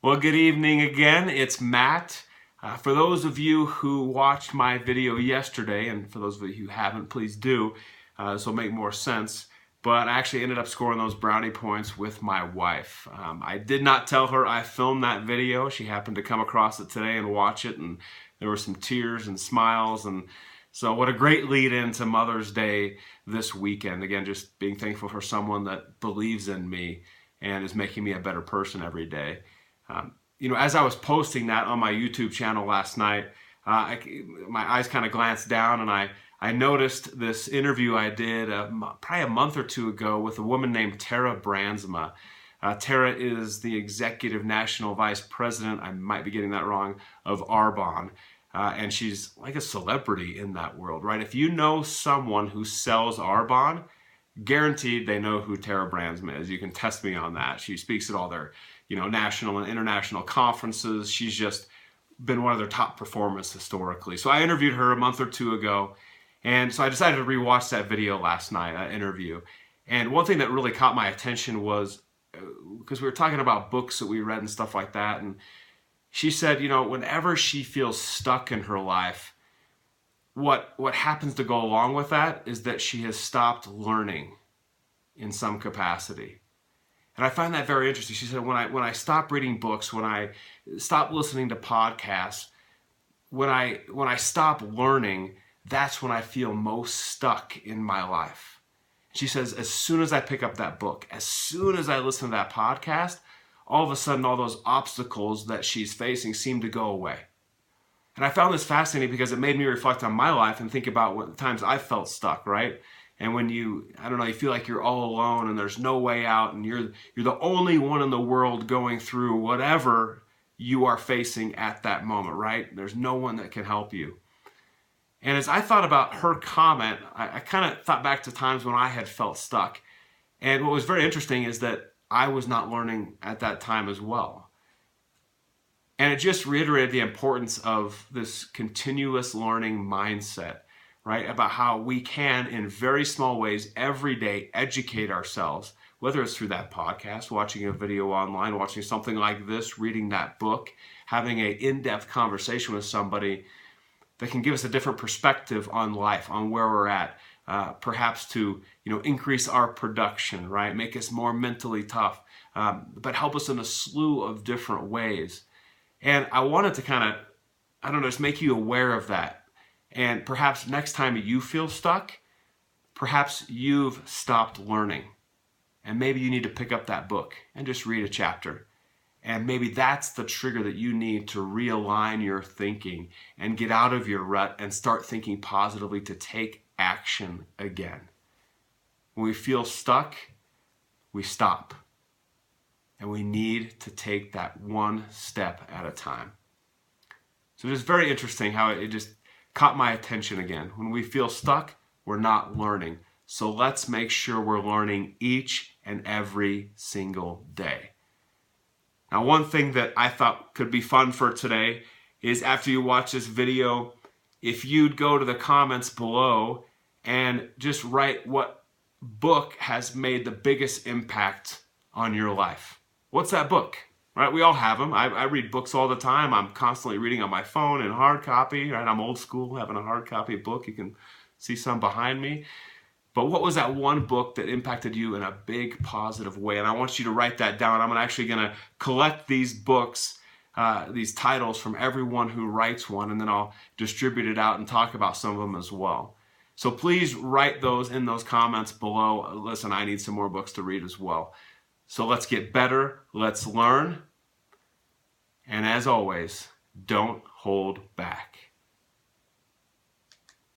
Well, good evening again. It's Matt. For those of you who watched my video yesterday, and for those of you who haven't, please do. This will make more sense. But I actually ended up scoring those brownie points with my wife. I did not tell her I filmed that video. She happened to come across it today and watch it, and there were some tears and smiles. And so what a great lead into Mother's Day this weekend. Again, just being thankful for someone that believes in me and is making me a better person every day. As I was posting that on my YouTube channel last night, my eyes kind of glanced down and I noticed this interview I did probably a month or two ago with a woman named Tarrah Brandsma. Tarrah is the Executive National Vice President, I might be getting that wrong, of Arbonne. And she's like a celebrity in that world, right? If you know someone who sells Arbonne, guaranteed they know who Tarrah Brandsma is. You can test me on that. She speaks at all their national and international conferences. She's just been one of their top performers historically. So I interviewed her a month or two ago, and so I decided to rewatch that video last night, that interview. And one thing that really caught my attention was, because we were talking about books that we read and stuff like that, and she said, whenever she feels stuck in her life, what happens to go along with that is that she has stopped learning in some capacity. And I find that very interesting. She said, when I stop reading books, when I stop listening to podcasts, when I stop learning, that's when I feel most stuck in my life. She says, as soon as I pick up that book, as soon as I listen to that podcast, all of a sudden all those obstacles that she's facing seem to go away. And I found this fascinating because it made me reflect on my life and think about what times I felt stuck, right? And when you feel like you're all alone and there's no way out and you're the only one in the world going through whatever you are facing at that moment, right? There's no one that can help you. And as I thought about her comment, I kind of thought back to times when I had felt stuck. And what was very interesting is that I was not learning at that time as well. And it just reiterated the importance of this continuous learning mindset, right? About how we can, in very small ways, every day, educate ourselves, whether it's through that podcast, watching a video online, watching something like this, reading that book, having an in-depth conversation with somebody that can give us a different perspective on life, on where we're at, perhaps to increase our production, right? Make us more mentally tough, but help us in a slew of different ways. And I wanted to kind of, just make you aware of that. And perhaps next time you feel stuck, perhaps you've stopped learning. And maybe you need to pick up that book and just read a chapter. And maybe that's the trigger that you need to realign your thinking and get out of your rut and start thinking positively to take action again. When we feel stuck, we stop. And we need to take that one step at a time. So it's very interesting how it just caught my attention again. When we feel stuck, we're not learning. So let's make sure we're learning each and every single day. Now, one thing that I thought could be fun for today is after you watch this video, if you'd go to the comments below and just write what book has made the biggest impact on your life. What's that book? Right? We all have them. I read books all the time. I'm constantly reading on my phone in hard copy. Right? I'm old school, having a hard copy book. You can see some behind me. But what was that one book that impacted you in a big positive way? And I want you to write that down. I'm actually going to collect these books, these titles from everyone who writes one, and then I'll distribute it out and talk about some of them as well. So please write those in those comments below. Listen, I need some more books to read as well. So let's get better, let's learn, and as always, don't hold back.